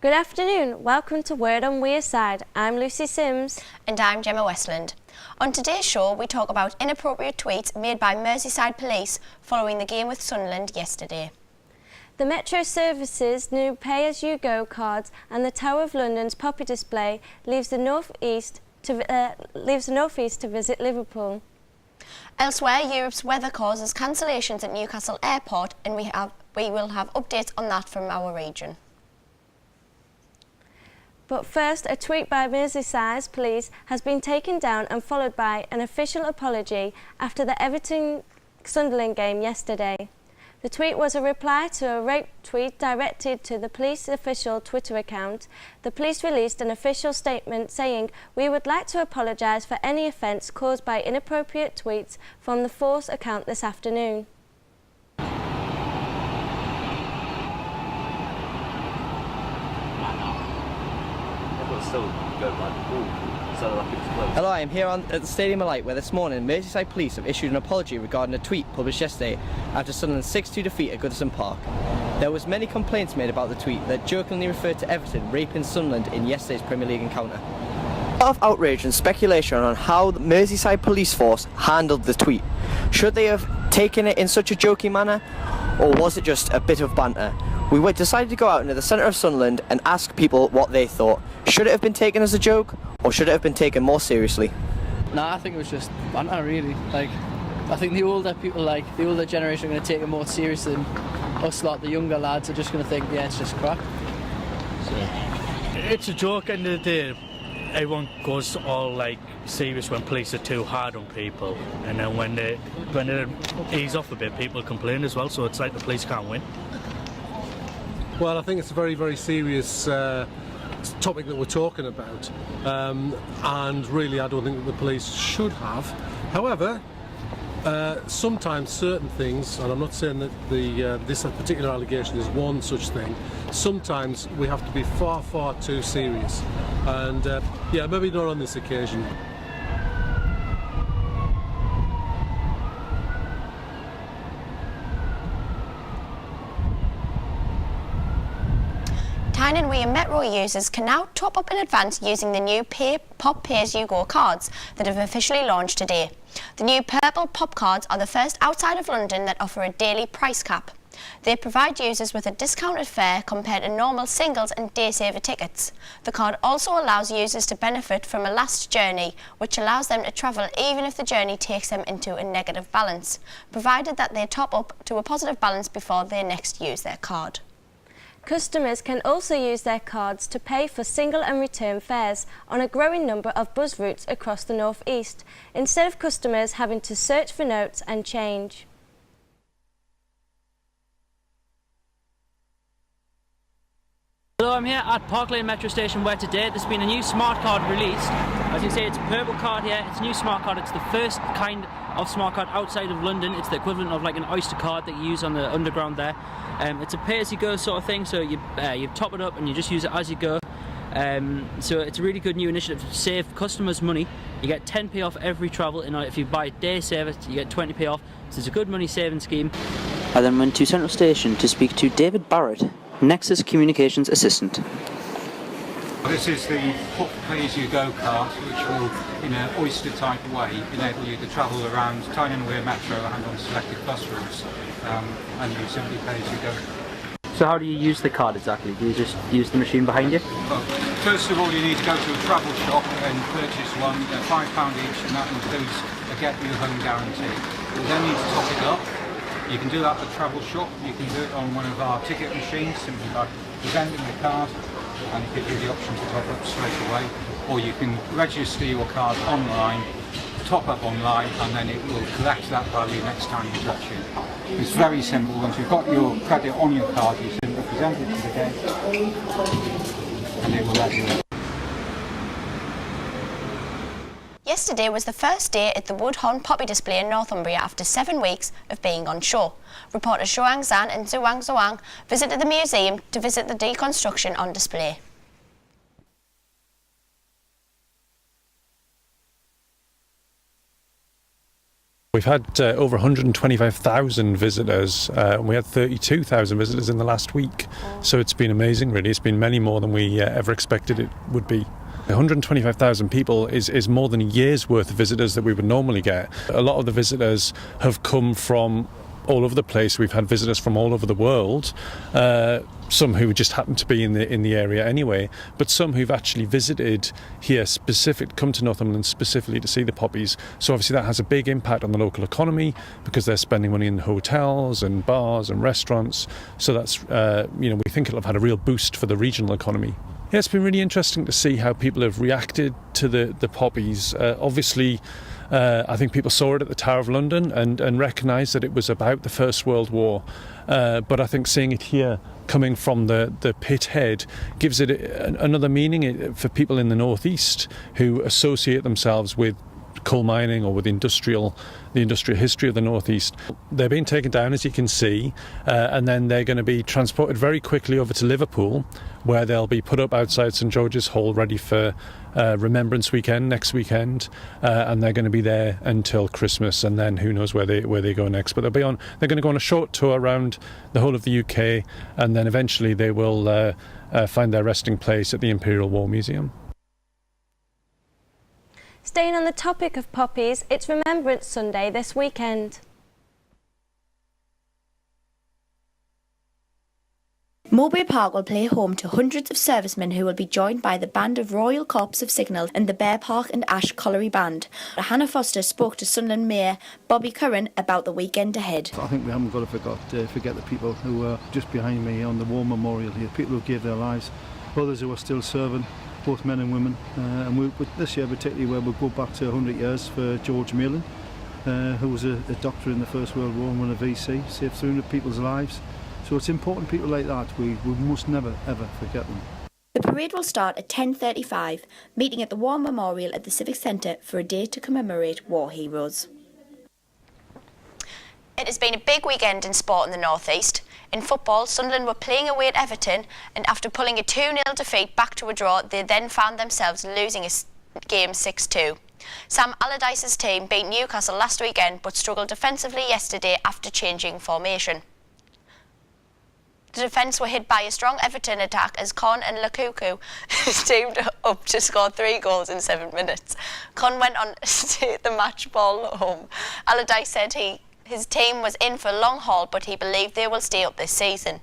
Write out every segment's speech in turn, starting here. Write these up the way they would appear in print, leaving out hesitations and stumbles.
Good afternoon, welcome to Word on Wearside. I'm Lucy Sims. And I'm Gemma Westland. On today's show we talk about inappropriate tweets made by Merseyside police following the game with Sunderland yesterday. The Metro Services' new pay-as-you-go cards and the Tower of London's poppy display leaves the North East to visit Liverpool. Elsewhere, Europe's weather causes cancellations at Newcastle Airport, and we will have updates on that from our region. But first, a tweet by Merseyside police has been taken down and followed by an official apology after the Everton-Sunderland game yesterday. The tweet was a reply to a rape tweet directed to the police official Twitter account. The police released an official statement saying, "We would like to apologise for any offence caused by inappropriate tweets from the Force account this afternoon." Hello, I am here at the Stadium of Light where this morning Merseyside police have issued an apology regarding a tweet published yesterday after Sunderland's 6-2 defeat at Goodison Park. There was many complaints made about the tweet that jokingly referred to Everton raping Sunderland in yesterday's Premier League encounter. A lot of outrage and speculation on how the Merseyside police force handled the tweet. Should they have taken it in such a joking manner, or was it just a bit of banter? We decided to go out into the centre of Sunderland and ask people what they thought. Should it have been taken as a joke, or should it have been taken more seriously? Nah, I think it was just banter, really. I think the older people, the older generation, are going to take it more serious than us the younger lads are just going to think, yeah, it's just crap. So. It's a joke, end of the day. Everyone goes all serious when police are too hard on people, and then when they ease off a bit, people complain as well. So it's like the police can't win. Well, I think it's a very, very serious topic that we're talking about, and really I don't think that the police should have. However, sometimes certain things, and I'm not saying that this particular allegation is one such thing, sometimes we have to be far, far too serious, and yeah, maybe not on this occasion. Tyne and Wear Metro users can now top up in advance using the new Pop Pay-As-You-Go cards that have officially launched today. The new purple Pop cards are the first outside of London that offer a daily price cap. They provide users with a discounted fare compared to normal singles and day saver tickets. The card also allows users to benefit from a last journey, which allows them to travel even if the journey takes them into a negative balance, provided that they top up to a positive balance before they next use their card. Customers can also use their cards to pay for single and return fares on a growing number of bus routes across the North East, instead of customers having to search for notes and change. Hello, I'm here at Park Lane Metro Station where today there's been a new smart card released. As you can see, it's a purple card here, it's a new smart card, it's the first kind of smart card outside of London. It's the equivalent of an Oyster card that you use on the underground there. It's a pay-as-you-go sort of thing, so you top it up and you just use it as you go. So it's a really good new initiative to save customers money. You get 10p off every travel, if you buy a day saver you get 20p off, so it's a good money saving scheme. I then went to Central Station to speak to David Barrett, Nexus Communications Assistant. This is the Pop Pay-As-You-Go card, which will, in an Oyster type way, enable you to travel around Tyne and Wear Metro and on selected bus routes, and you simply pay as you go. So how do you use the card exactly? Do you just use the machine behind you? Well, first of all, you need to go to a travel shop and purchase one. They're £5 each, and that includes a Get You Home guarantee. You then need to top it up. You can do that at the travel shop. You can do it on one of our ticket machines, simply by presenting the card, and it gives you the option to top up straight away. Or you can register your card online, top up online, and then it will collect that value next time you touch it. It's very simple. Once you've got your credit on your card, you simply present it to the gate, and it will let you in. Yesterday was the first day at the Woodhorn Poppy display in Northumbria after 7 weeks of being on show. Reporters Shuang Zan and Zhuang Zhuang visited the museum to visit the deconstruction on display. We've had over 125,000 visitors, and we had 32,000 visitors in the last week. So it's been amazing, really. It's been many more than we ever expected it would be. 125,000 people is more than a year's worth of visitors that we would normally get. A lot of the visitors have come from all over the place. We've had visitors from all over the world, some who just happen to be in the area anyway, but some who've actually visited here come to Northumberland specifically to see the poppies. So obviously that has a big impact on the local economy because they're spending money in hotels and bars and restaurants. So that's we think it'll have had a real boost for the regional economy. Yeah, it's been really interesting to see how people have reacted to the poppies. Obviously, I think people saw it at the Tower of London and recognised that it was about the First World War. But I think seeing it here coming from the pit head gives it another meaning for people in the northeast who associate themselves with coal mining or with the industrial history of the northeast. They're being taken down, as you can see, and then they're going to be transported very quickly over to Liverpool, where they'll be put up outside St George's Hall ready for Remembrance Weekend next weekend, and they're going to be there until Christmas, and then who knows where they go next. But they're going to go on a short tour around the whole of the UK, and then eventually they will find their resting place at the Imperial War Museum. Staying on the topic of poppies, it's Remembrance Sunday this weekend. Mowbray Park will play home to hundreds of servicemen who will be joined by the band of Royal Corps of Signals and the Bear Park and Ash Colliery Band. Hannah Foster spoke to Sunderland Mayor Bobby Curran about the weekend ahead. I think we haven't got to forget the people who are just behind me on the War Memorial here, people who gave their lives, others who are still serving, both men and women, and this year particularly where we'll go back to 100 years for George Mearlin, who was a doctor in the First World War and run a VC, saved 300 people's lives. So it's important people like that, we must never ever forget them. The parade will start at 10:35, meeting at the War Memorial at the Civic Centre for a day to commemorate war heroes. It has been a big weekend in sport in the North East. In football, Sunderland were playing away at Everton, and after pulling a 2-0 defeat back to a draw, they then found themselves losing a game 6-2. Sam Allardyce's team beat Newcastle last weekend but struggled defensively yesterday after changing formation. The defence were hit by a strong Everton attack as Con and Lukaku teamed up to score 3 goals in 7 minutes. Con went on to take the match ball home. Allardyce said his team was in for a long haul, but he believed they will stay up this season.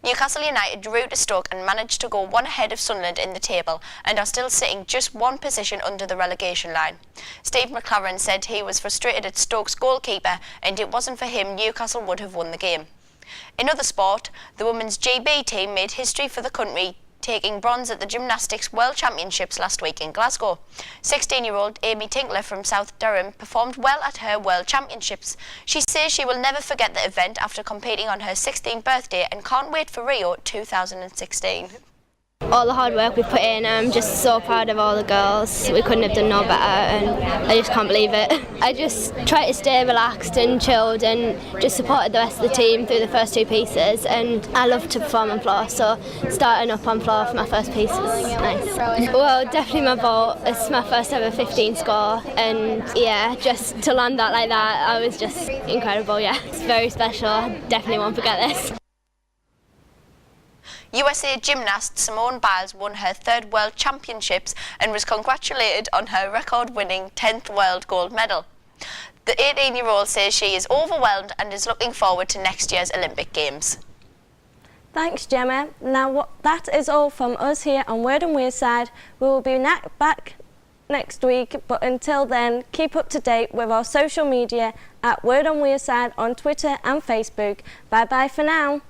Newcastle United drew to Stoke and managed to go one ahead of Sunderland in the table and are still sitting just one position under the relegation line. Steve McLaren said he was frustrated at Stoke's goalkeeper and it wasn't for him Newcastle would have won the game. In other sport, the women's GB team made history for the country, taking bronze at the Gymnastics World Championships last week in Glasgow. 16-year-old Amy Tinkler from South Durham performed well at her World Championships. She says she will never forget the event after competing on her 16th birthday and can't wait for Rio 2016. All the hard work we put in, I'm just so proud of all the girls. We couldn't have done no better and I just can't believe it. I just tried to stay relaxed and chilled and just supported the rest of the team through the first 2 pieces, and I love to perform on floor, so starting up on floor for my first piece was nice. Well, definitely my vault. It's my first ever 15 score, and yeah, just to land that like that, I was just incredible, yeah. It's very special, I definitely won't forget this. USA gymnast Simone Biles won her 3rd World Championships and was congratulated on her record-winning 10th World Gold Medal. The 18-year-old says she is overwhelmed and is looking forward to next year's Olympic Games. Thanks, Gemma. Now, that is all from us here on Word on Wearside. We will be back next week, but until then, keep up to date with our social media at Word on Wearside on Twitter and Facebook. Bye-bye for now.